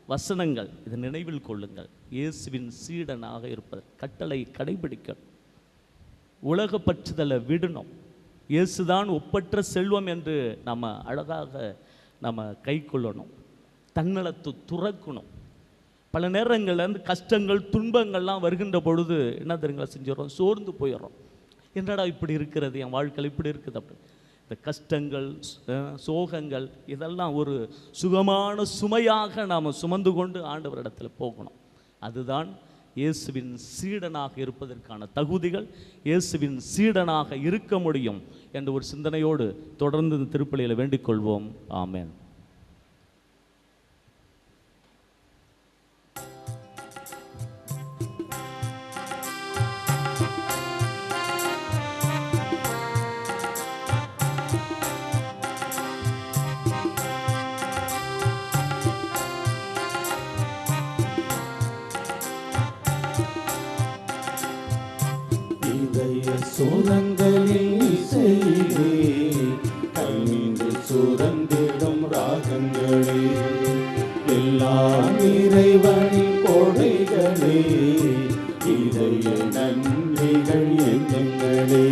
வசனங்கள். இதை நினைவில் கொள்ளுங்கள். இயேசுவின் சீடனாக இருப்பது கட்டளை கடைபிடிக்க, உலக பற்றுதலை விடணும். இயேசுதான் ஒப்பற்ற செல்வம் என்று நம்ம அழகாக நம்ம கை கொள்ளணும். தன்னலத்தை துறக்கணும். பல நேரங்களில் கஷ்டங்கள் துன்பங்கள்லாம் வருகின்ற பொழுது என்ன தெரியுங்களா செஞ்சிடறோம்? சோர்ந்து போயிடுறோம். என்னடா இப்படி இருக்கிறது, என் வாழ்க்கையில் இப்படி இருக்குது அப்படி. இந்த கஷ்டங்கள் சோகங்கள் இதெல்லாம் ஒரு சுகமான சுமையாக நாம் சுமந்து கொண்டு ஆண்டவரிடத்தில் போகணும். அதுதான் இயேசுவின் சீடனாக இருப்பதற்கான தகுதிகள். இயேசுவின் சீடனாக இருக்க முடியும் என்ற ஒரு சிந்தனையோடு தொடர்ந்து இந்த திருப்பலியில் வேண்டிக் கொள்வோம். ஆமென். சோதங்களில் இசையிலே கல்விந்து சுரந்திடும் ராகங்களே, எல்லாம் இறைவனின் கொடைகளே, இதய நன்றிகள் எண்ணங்களே.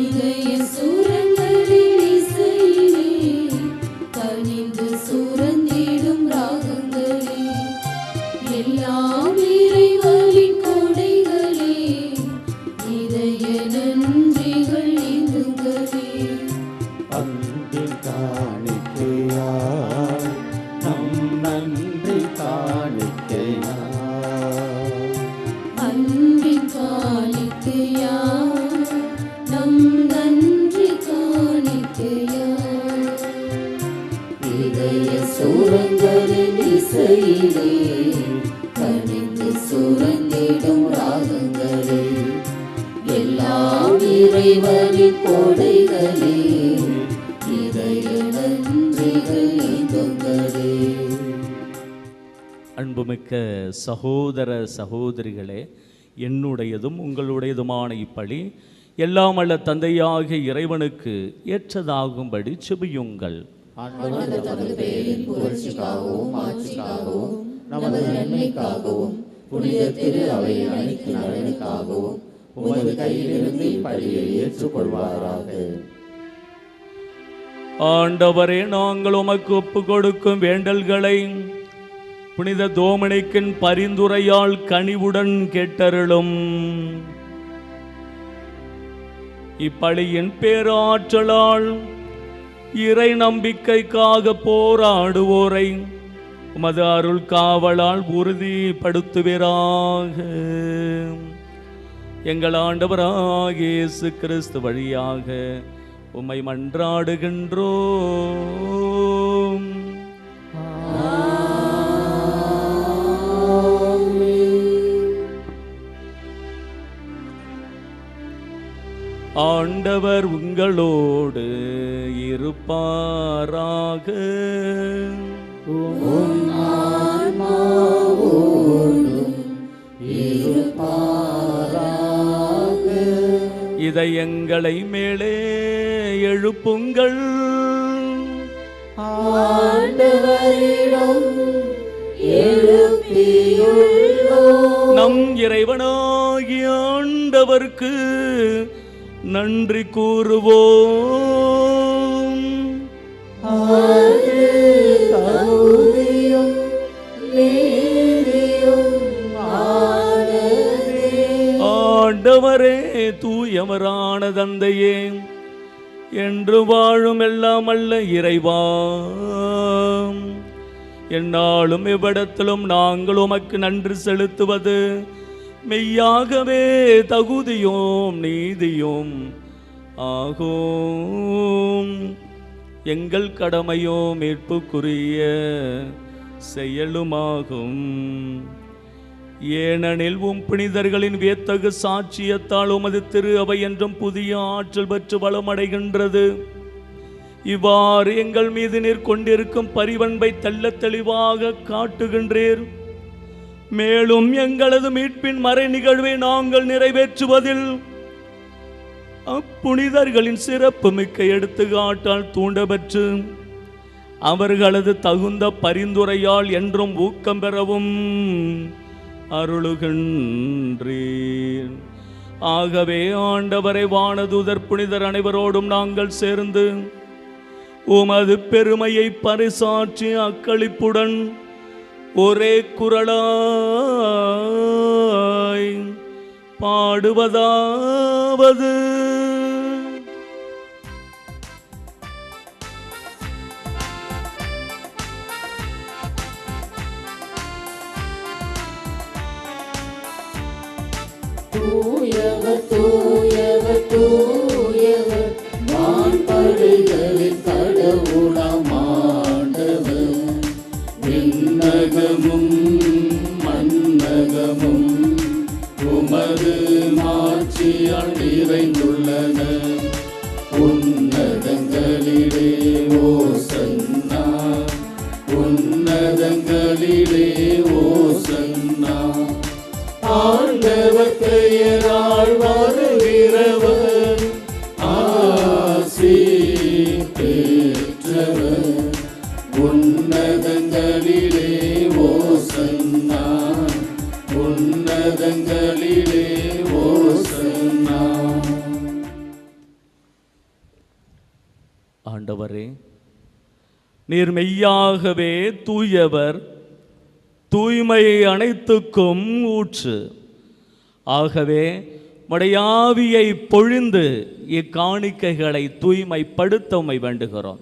இதய சூரங்களில் இசையிலே கனிந்து சுரந்திடும் ராகங்களே, எல்லாம் இறைவனின் கொடைகளே, இதய நன்றிகள் இந்துங்களே. அன்பின் காணிக்கையாய் நம் நன்றி காணிக்கையாய், அன்பின் காணிக்கையாய் நம் நன்றி காணிக்கையாய். இதய சூரங்களின் இசையிலே கனிந்து சுரந்திடும் ராகங்களே, எல்லாம் இறைவனின் கொடைகளே, இதய நன்றிகள் இந்துங்களே. அன்புமிக்க சகோதர சகோதரிகளே, என்னுடையதும் உங்களுடையதுமான இப்பலி எல்லாம் வல்ல தந்தையாகிய இறைவனுக்கு ஏற்றதாகும்படி செபியுங்கள். ஆண்டவர் தமது பெயரின் புகழ்ச்சிக்காகவும் ஆட்சிக்காகவும் நமது நன்மைக்காகவும் புனித திரு அவை அனைத்து நலனுக்காகவும் உமது கையிலிருந்து இப்பலியை ஏற்றுக்கொள்வாராக. ஆண்டவரே, நாங்கள் உமக்கு ஒப்பு கொடுக்கும் வேண்டல்களை புனித தோமனிக்கின் பரிந்துரையால் கனிவுடன் கேட்டருளும். இப்பலியின் பேராற்றலால் இறை நம்பிக்கைக்காக போராடுவோரை உமது அருள் காவலால் உறுதிப்படுத்துவீராக. எங்கள் ஆண்டவராகிய இயேசு கிறிஸ்து வழியாக உம்மை மன்றாடுகின்றோம். ஆண்டவர் உங்களோடு இருப்பாராக. இதயங்களை மேலே எழுப்புங்கள். நம் இறைவனாகிய ஆண்டவர்க்கு நன்றி கூறுவோம். ஆண்டவரே, தூயவரான தந்தையே, என்று வாழும் எல்லாம் அல்ல இறைவா, என்னாலும் இவ்விடத்திலும் நாங்கள் உமக்கு நன்றி செலுத்துவது மெய்யாகவே தகுதியும் நீதியும் ஆகும். எங்கள் கடமையோ மீட்புக்குரிய செயலுமாகும். ஏனெனில் புனிதர்களின் வியத்தகு சாட்சியத்தால் உமது திரு அவை என்றும் புதிய ஆற்றல் பெற்று வளமடைகின்றது. இவ்வாறு எங்கள் மீது நீர் கொண்டிருக்கும் பரிவன்பை தெள்ளத் தெளிவாக காட்டுகின்றீர். மேலும் எங்களது மீட்பின் மறை நிகழ்வை நாங்கள் நிறைவேற்றுவதில் அப்புனிதர்களின் சிறப்பு மிக்க எடுத்துக்காட்டால் தூண்டப்பெற்று அவர்களது தகுந்த பரிந்துரையால் என்றும் ஊக்கம் பெறவும் அருளுகின்றேன். ஆகவே ஆண்டவரை வானதூதர் புனிதர் அனைவரோடும் நாங்கள் சேர்ந்து உமது பெருமையை பறைசாற்றி அக்களிப்புடன் ஒரே குரலாய் பாடுவதாவது: தூயவர் தூயவர் தூயவர் வான்படைகளின் கடவுளாம் ஆண்டவர். விண்ணகமும் மண்ணகமும் உமது மாட்சியால் நிறைந்துள்ளன. உன்னதங்களிலே ஓசன்னா, உன்னதங்களிலே ஓசன்னா. ஆண்டவர் பெயரால் வருகிறவர் ஆசி பெற்றவர். உன்னதங்களிலே ஓசன்னா, உன்னதங்களிலே ஓசன்னா. ஆண்டவரே, நீர் மெய்யாகவே தூயவர், தூய்மை அனைத்துக்கும் ஊற்று. ஆகவே மடையாவியை பொழிந்து இக்காணிக்கைகளை தூய்மைப்படுத்த உம்மை வேண்டுகிறோம்.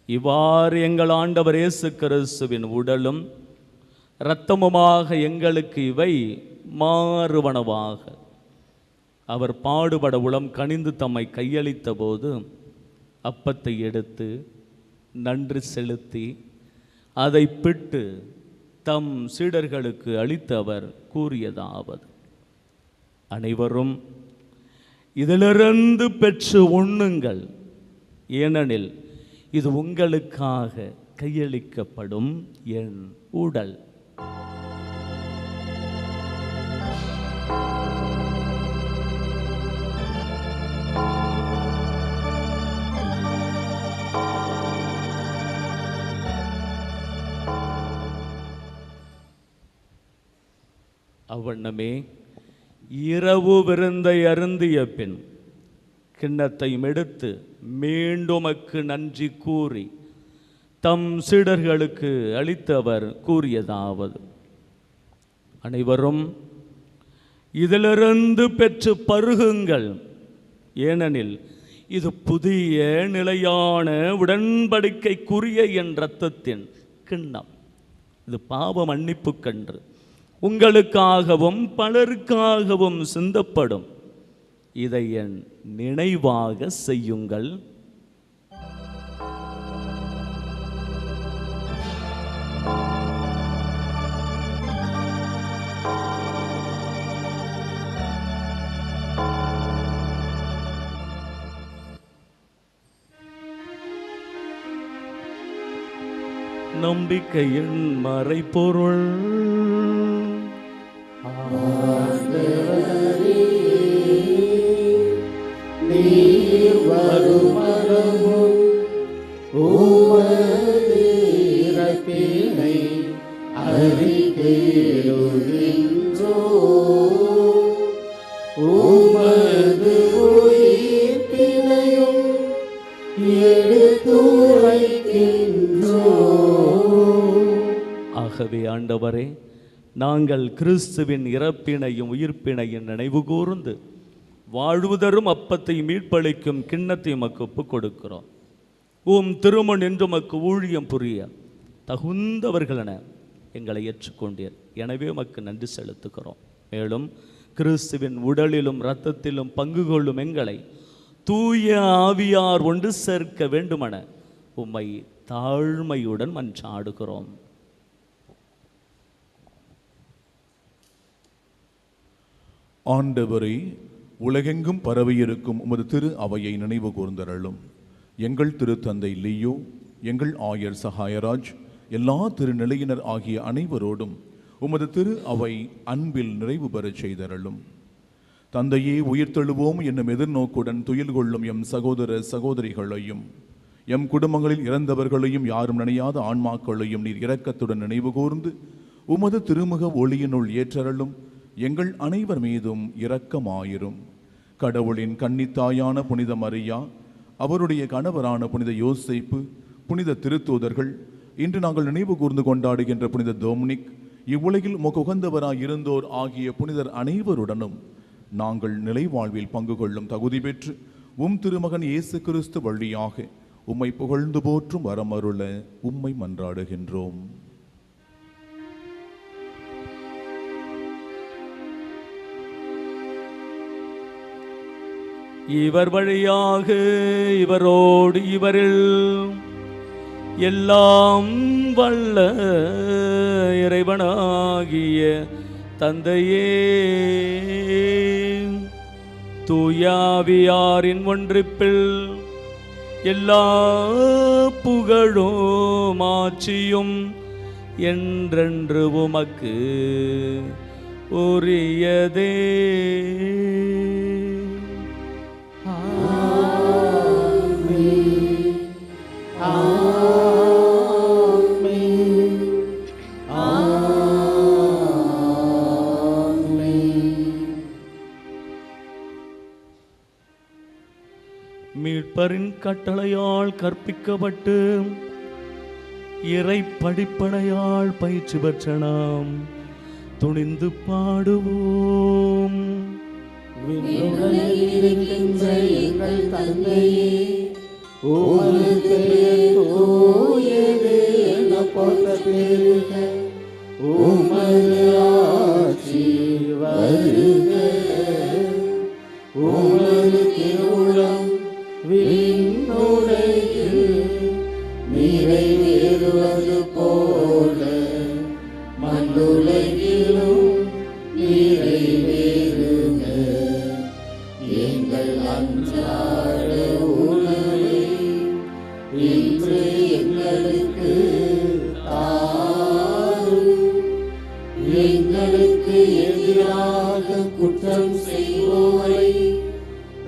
இவ்வாறு எங்கள் ஆண்டவர் இயேசு கிறிஸ்துவின் உடலும் இரத்தமுமாக எங்களுக்கு இவை மாறுவனவாக. அவர் பாடுபட உளம் கனிந்து தம்மை கையளித்த போது அப்பத்தை எடுத்து நன்றி செலுத்தி அதை பிட்டு தம் சீடர்களுக்கு அளித்து அவர் கூறியதாவது: அனைவரும் இதிலிருந்து பெற்று உண்ணுங்கள், ஏனெனில் இது உங்களுக்காக கையளிக்கப்படும் என் உடல். அவ்வண்ணமே இரவு விருந்தை அருந்திய பின் கிண்ணத்தையும் எடுத்து மீண்டுமக்கு நன்றி கூறி தம் சீடர்களுக்கு அளித்தவர் கூறியதாவது: அனைவரும் இதிலிருந்து பெற்று பருகுங்கள், ஏனெனில் இது புதிய நிலையான உடன்படிக்கைக்குரிய என் இரத்தத்தின் கிண்ணம். இது பாவ மன்னிப்புக்கன்று உங்களுக்காகவும் பலருக்காகவும் சிந்தப்படும். இதை என் நினைவாக செய்யுங்கள். நம்பிக்கையின் மறைபொருள். நீர் வருமளவும் உமது இறப்பினை அறிக்கையிடுகின்றோம். உமது உயிர்ப்பினையும் எடுத்துரைக்கின்றோம். ஆகவே ஆண்டவரே, நாங்கள் கிறிஸ்துவின் இறப்பினையும் உயிர்ப்பினையும் நினைவு கூர்ந்து வாழ்வுதரும் அப்பத்தை மீட்பளிக்கும் கிண்ணத்தை உமக்கு ஒப்புக் கொடுக்கிறோம். திருமண் என்று உமக்கு ஊழியம் புரிய தகுந்தவர்களென எங்களை ஏற்றுக்கொண்டீர். எனவே உமக்கு நன்றி செலுத்துகிறோம். மேலும் கிறிஸ்துவின் உடலிலும் இரத்தத்திலும் பங்கு கொள்ளும் எங்களை தூய ஆவியார் ஒன்று சேர்க்க வேண்டுமென உம்மை தாழ்மையுடன் மன்றாடுகிறோம். ஆண்டவரே, உலகெங்கும் பரவியிருக்கும் உமது திரு அவையை நினைவு கூர்ந்தருளும். எங்கள் திருத்தந்தை லியோ, எங்கள் ஆயர் சகாயராஜ், எல்லா திருநிலையினர் ஆகிய அனைவரோடும் உமது திரு அவை அன்பில் நிறைவு பெறச் செய்தருளும். தந்தையே, உயிர்த்தெழுவோம் என்னும் எதிர்நோக்குடன் துயில் கொள்ளும் எம் சகோதர சகோதரிகளையும் எம் குடும்பங்களில் இறந்தவர்களையும் யாரும் நினையாத ஆன்மாக்களையும் நீர் இரக்கத்துடன் நினைவு கூர்ந்து உமது திருமுக ஒளியினுள் ஏற்றருளும். எங்கள் அனைவர் மீதும் இரக்கமாயிரும். கடவுளின் கன்னித்தாயான புனித மரியா, அவருடைய கணவரான புனித யோசேப்பு, புனித திருத்தூதர்கள், இன்று நாங்கள் நினைவு கூர்ந்து கொண்டாடுகின்ற புனித டொமினிக், இவ்வுலகில் உமக்கு உகந்தவராய் இருந்தோர் ஆகிய புனிதர் அனைவருடனும் நாங்கள் நிலை வாழ்வில் பங்கு கொள்ளும் தகுதி பெற்று திருமகன் இயேசு கிறிஸ்து வழியாக உம்மை புகழ்ந்து போற்றும் வரமருள உம்மை மன்றாடுகின்றோம். இவர் வழியாக இவரோடு இவரில் எல்லாம் வல்ல இறைவனாகிய தந்தையே, தூயாவியாரின் ஒன்றிப்பில் எல்லா புகழும் ஆட்சியும் என்றென்று உமக்கு உரியதே. மீட்பரின் கட்டளையால் கற்பிக்கப்பட்டு இறை படிப்பனையால் பயிற்சி பெற்ற நாம் துணிந்து பாடுவோம். எங்கள் தந்தையே, உமது பெயர் தூயது என போற்றப்பெறுக. உமது ஆட்சி வருக. உமது திருவுளம் விண்ணுலகில் நிறைவேறுவது போல மண்ணுலகிலும் நிறைவேறுக. எங்கள் அன்றாட உணவை இன்று எங்களுக்கு தாரும். எங்களுக்கு எதிராக குற்றம் செய்வோரை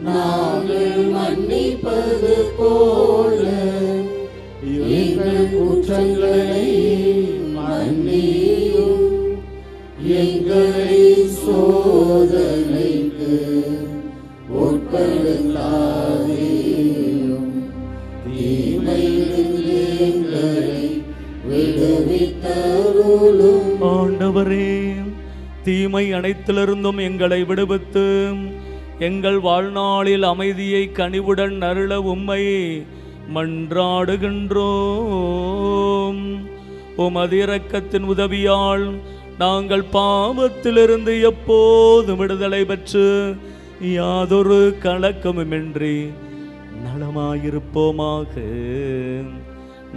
நாங்கள் மன்னிப்பது போல எங்கள் குற்றங்களை மன்னியும். எங்களை சோதனைக்கு உட்படுத்தாதேயும், தீமையிலிருந்து எங்களை விடுவித்தருளும். ஆண்டவரே, தீமை அனைத்திலிருந்தும் எங்களை விடுவித்து எங்கள் வாழ்நாளில் அமைதியை கனிவுடன் அருள உம்மை மன்றாடுகின்றோம். உமது இரக்கத்தின் உதவியால் நாங்கள் பாவத்திலிருந்து எப்போதும் விடுதலை பெற்று யாதொரு கலக்கமுமின்றி நலமாயிருப்போமாக.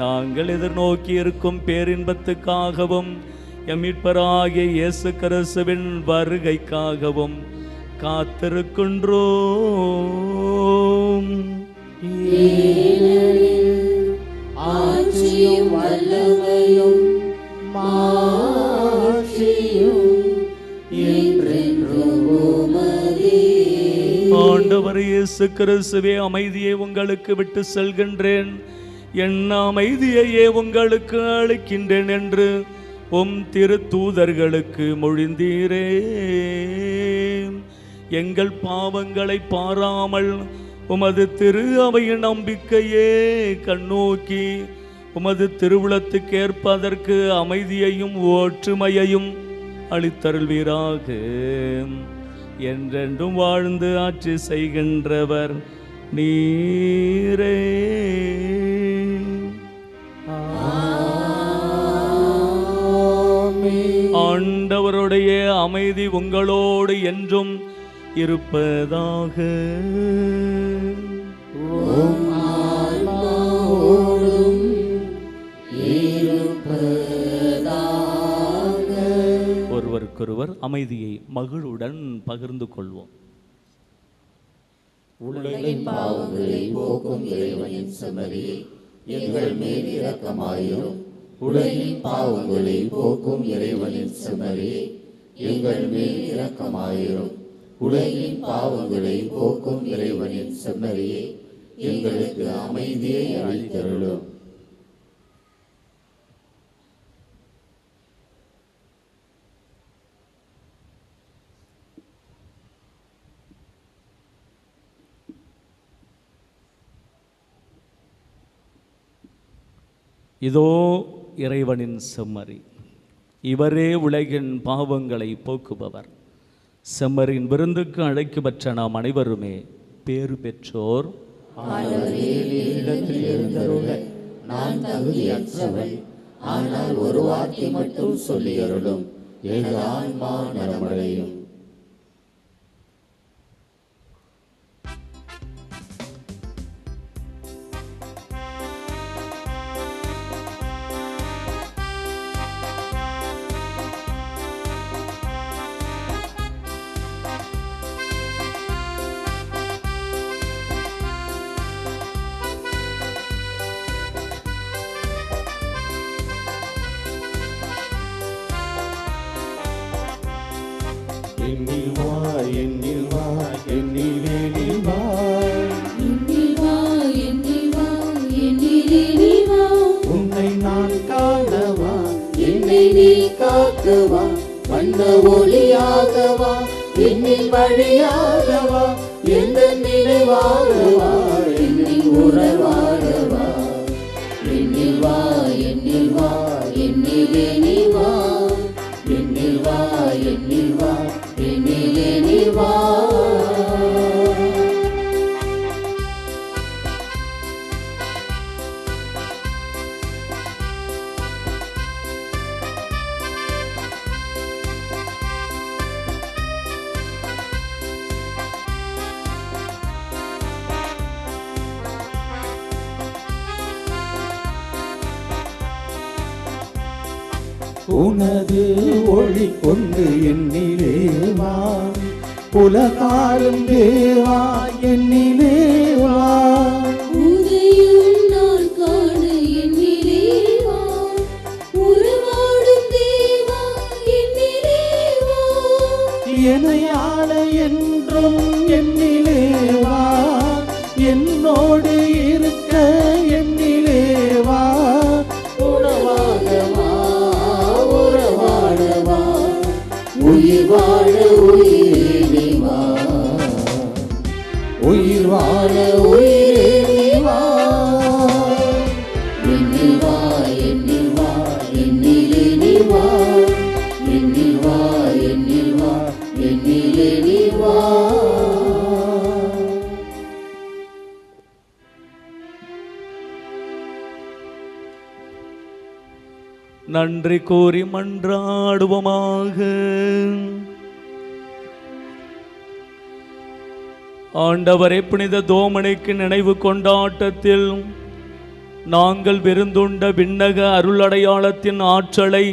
நாங்கள் எதிர்நோக்கி இருக்கும் பேரின்பத்துக்காகவும் எம் மீட்பராகிய இயேசு கிறிஸ்துவின் வருகைக்காகவும் காத்திருக்கின்றோம். ஆட்சியும் வல்லமையும் மாட்சியும் என்றென்றும் உமதே. ஆண்டவர் இயேசு கிறிஸ்துவே, அமைதியை உங்களுக்கு விட்டு செல்கின்றேன், என் அமைதியையே உங்களுக்கு அளிக்கின்றேன் என்று உம் திருத்தூதர்களுக்கு மொழிந்தீரே. எங்கள் பாவங்களை பாராமல் உமது திரு அவையின் நம்பிக்கையே கண்ணோக்கி உமது திருவுளத்துக்கேற்ப அதற்கு அமைதியையும் ஒற்றுமையையும் அளித்தருள்வீராக. என்றென்றும் வாழ்ந்து ஆட்சி செய்கின்றவர் நீரே. ஆண்டவருடைய அமைதி உங்களோடு என்றும் இருப்பதாக. ஒருவருக்கொருவர் அமைதியை மகிழ்வுடன் பகிர்ந்து கொள்வோம். உலகின் பாவங்களை போக்கும் இறைவனின் செம்மறியே, எங்கள் மேல் இரக்கமாயிரும். உலகின் பாவங்களை போக்கும் இறைவனின் செம்மறியே, எங்கள் மேல் இரக்கமாயிரும். உலகின் பாவங்களை போக்கும் இறைவனின் செம்மறியே, எங்களுக்கு அமைதியை அளித்தருளும். இதோ இறைவனின் செம்மறி, இவரே உலகின் பாவங்களை போக்குபவர். செம்மறின் விருந்துக்கு அழைக்கு பெற்ற நாம் அனைவருமே பேறு பெற்றோர். நான் தகுதியற்றவன், ஆனால் ஒரு வார்த்தை மட்டும் சொல்லியருளும், எனது ஆன்மா நலமடையும். என்னில் வா, என்னில் வா, என்னிலே நீ வா. என்னில் வா, என்னில் வா, என்னிலே நீ வா. உன்னை நான் காணவா, என்னை நீ காக்கவா, வண்ண ஒளியாகவா, என்னின் வழியாகவா, எந்த நினைவாகவா, என்னின் உறவாகவா. என்னில் வா, என்னில் வா, என்னிலே நீ வா. என்னில் வா, என்னில் வா, என்னிலே நீ வா. உனது ஒளி கொண்டு என்னிலே வா. உலகாலும் தேவா என்னிலே வா. உதயம் நான் காண என்னிலே வா. உறவாடும் தேவா என்னிலே வா. எனையாள என்றும் என்னிலே வா. என்னோடு இருக்க என்னிலே வா. உறவாகவா, உறவாடவா, உயிர் வாழ உயிரே நீ வா. உயிர் வாழ உயிரே நீ வா. என்னில் வா, என்னில் வா, என்னிலே நீ வா. என்னில் வா, என்னில் வா, என்னிலே நீ வா. நன்றி கூறி மன்றாடுவோமாக. ஆண்டவரே, புனித தோமனைக்கு நினைவு கொண்டாட்டத்தில் நாங்கள் விருந்துண்ட விண்ணக அருளடையாளத்தின் ஆற்றலை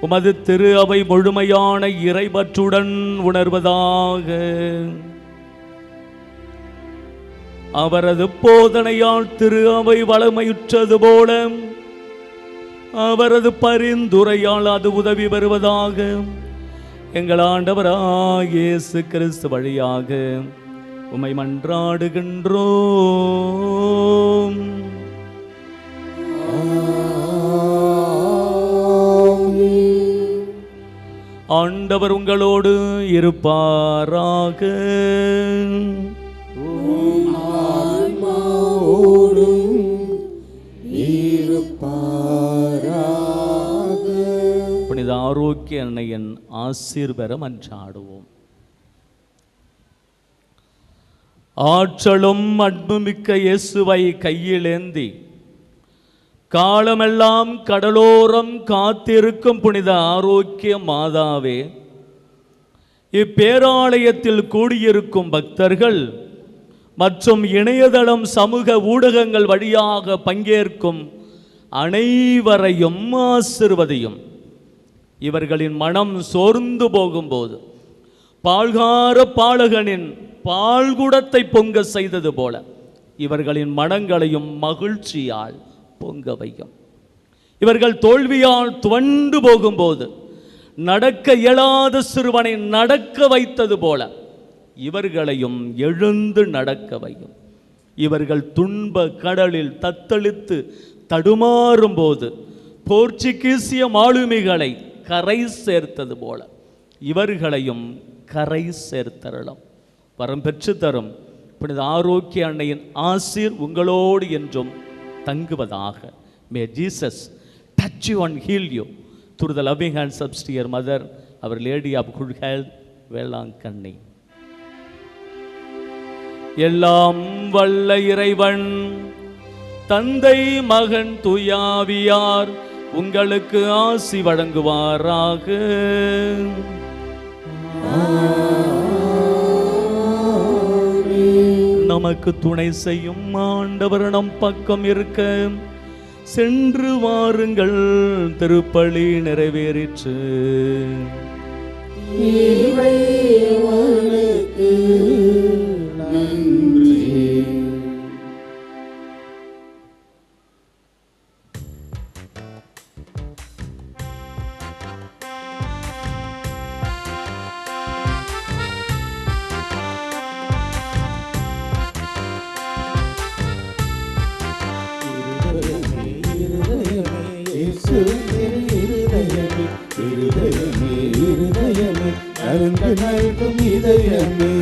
உமது திரு அவை முழுமையான இறைபற்றுடன் உணர்வதாக. அவரது போதனையால் திரு அவை வளமையுற்றது போல அவரது பரிந்துரையால் அது உதவி பெறுவதாக. எங்கள் ஆண்டவராகிய இயேசு கிறிஸ்து வழியாக உம்மை மன்றாடுகின்றோம். ஆண்டவர் உங்களோடு இருப்பாராக. புனித ஆரோக்கிய அன்னையின் ஆசீர் பெற மன்றாடுவோம். ஆற்றலும் அன்புமிக்க இயேசுவை கையிலேந்தி காலமெல்லாம் கடலோரம் காத்திருக்கும் புனித ஆரோக்கிய மாதாவே, இப்பேராலயத்தில் கூடியிருக்கும் பக்தர்கள் மற்றும் இணையதளம் சமூக ஊடகங்கள் வழியாக பங்கேற்கும் அனைவரையும் ஆசிர்வதியும். இவர்களின் மனம் சோர்ந்து போகும்போது பால்கார பாலகனின் பால்குடத்தை பொங்க செய்தது போல இவர்களின் மனங்களையும் மகிழ்ச்சியால் பொங்க வையும். இவர்கள் தோல்வியால் துவண்டு போகும்போது நடக்க இயலாத சிறுவனை நடக்க வைத்தது போல இவர்களையும் எழுந்து நடக்க வையும். இவர்கள் துன்ப கடலில் தத்தளித்து தடுமாறும் போது போர்ச்சுகீசிய மாலுமிகளை கரை சேர்த்தது போல இவர்களையும் கரை சேர்த்தரலாம். வரம் பெற்று தரும் புனித ஆரோக்கிய அன்னையின் ஆசீர் உங்களோடு என்றும் தங்குவதாக. May Jesus touch you and heal you through the loving hands of dear Mother, our Lady of Good Health, Velankanni. எல்லாம் வல்ல இறைவன் தந்தை மகன் தூயாவியார் உங்களுக்கு ஆசி வழங்குவாராக. நமக்கு துணை செய்யும் ஆண்டவர் நம் பக்கம் இருக்க சென்று வாருங்கள், திருப்பலி நிறைவேறிற்று. இறைவனுக்கு நன்றி. இருதயமே இருதயமே இருதயமே